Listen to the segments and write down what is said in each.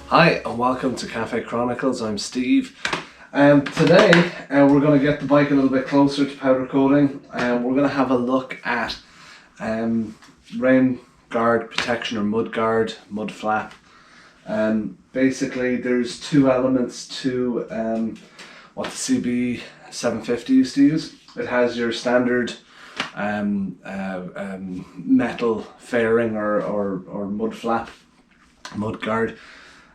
Hi and welcome to Cafe Chronicles. I'm Steve. Today we're going to get the bike a little bit closer to powder coating, and we're going to have a look at rain guard protection or mud guard, mud flap. Basically there's two elements to what the CB750 used to use. It has your standard metal fairing or mud flap, mud guard.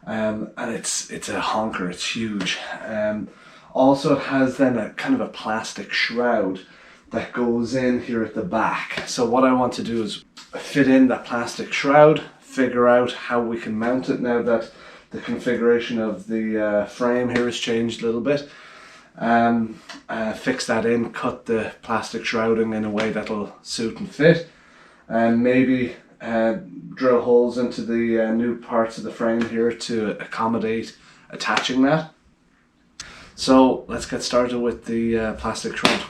And it's a honker, it's huge. Also it has then a kind of a plastic shroud that goes in here at the back. So what I want to do is fit in that plastic shroud, figure out how we can mount it now that the configuration of the frame here has changed a little bit. Fix that in, cut the plastic shrouding in a way that'll suit and fit, and maybe drill holes into the new parts of the frame here to accommodate attaching that. So let's get started with the plastic shroud.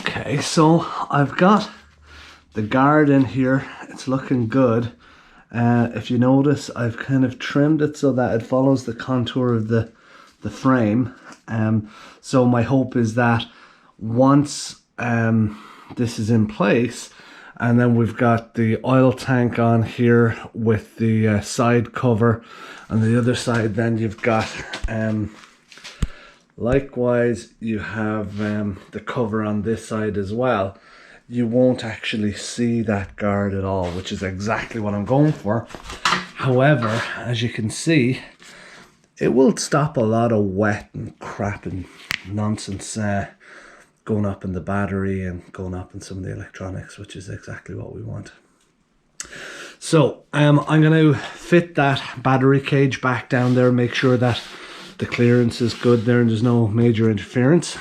Okay, so I've got the guard in here. It's looking good. If you notice, I've kind of trimmed it so that it follows the contour of the frame. So my hope is that once this is in place, and then we've got the oil tank on here with the side cover, and the other side then you've got likewise, you have the cover on this side as well. You won't actually see that guard at all, which is exactly what I'm going for. However, as you can see, it will stop a lot of wet and crap and nonsense going up in the battery and going up in some of the electronics, which is exactly what we want. So I'm going to fit that battery cage back down there, make sure that the clearance is good there and there's no major interference.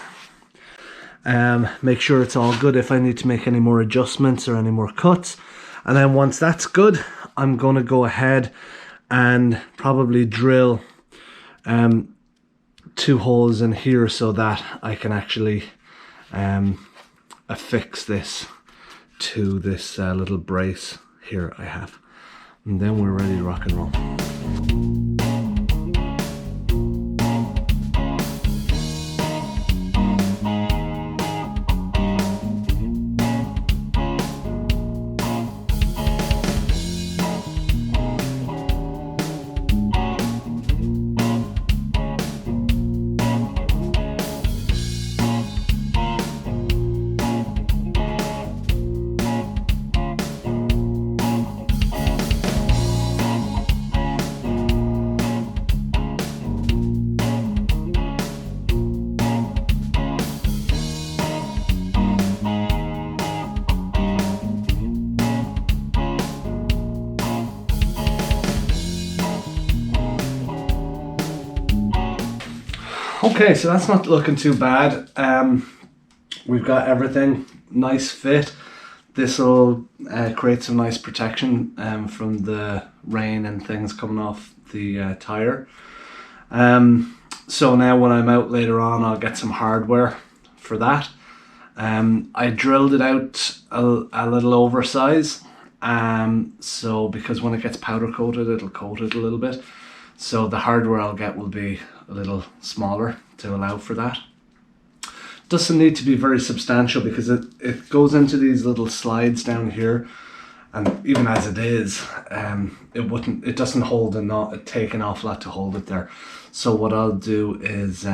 Make sure it's all good if I need to make any more adjustments or any more cuts. And then once that's good, I'm going to go ahead and probably drill 2 holes in here so that I can actually affix this to this little brace here I have. And then we're ready to rock and roll. Okay, so that's not looking too bad. We've got everything, nice fit. This will create some nice protection from the rain and things coming off the tire. So now when I'm out later on, I'll get some hardware for that. I drilled it out a little oversized. So because when it gets powder coated, it'll coat it a little bit. So the hardware I'll get will be a little smaller to allow for that. Doesn't need to be very substantial because it goes into these little slides down here, and even as it is, it doesn't hold take an awful lot to hold it there. So what I'll do is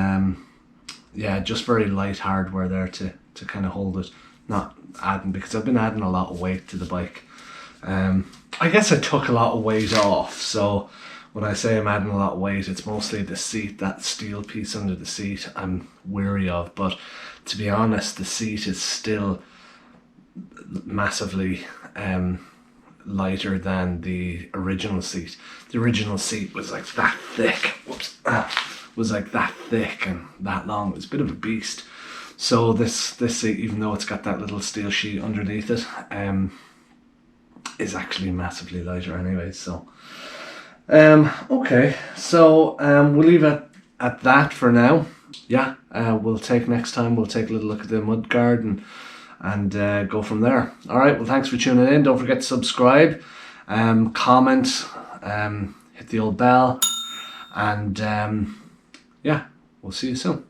yeah, just very light hardware there to kind of hold it, not adding, because I've been adding a lot of weight to the bike. I guess I took a lot of weight off, so when I say I'm adding a lot of weight, it's mostly the seat, that steel piece under the seat I'm weary of. But to be honest, the seat is still massively lighter than the original seat. The original seat was like that thick. Whoops. Was like that thick and that long. It was a bit of a beast. So this seat, even though it's got that little steel sheet underneath it, is actually massively lighter anyway. So okay, so we'll leave it at that for now. Yeah, we'll take next time, we'll take a little look at the mud guard and go from there. Alright, well, thanks for tuning in. Don't forget to subscribe, comment, hit the old bell, and yeah, we'll see you soon.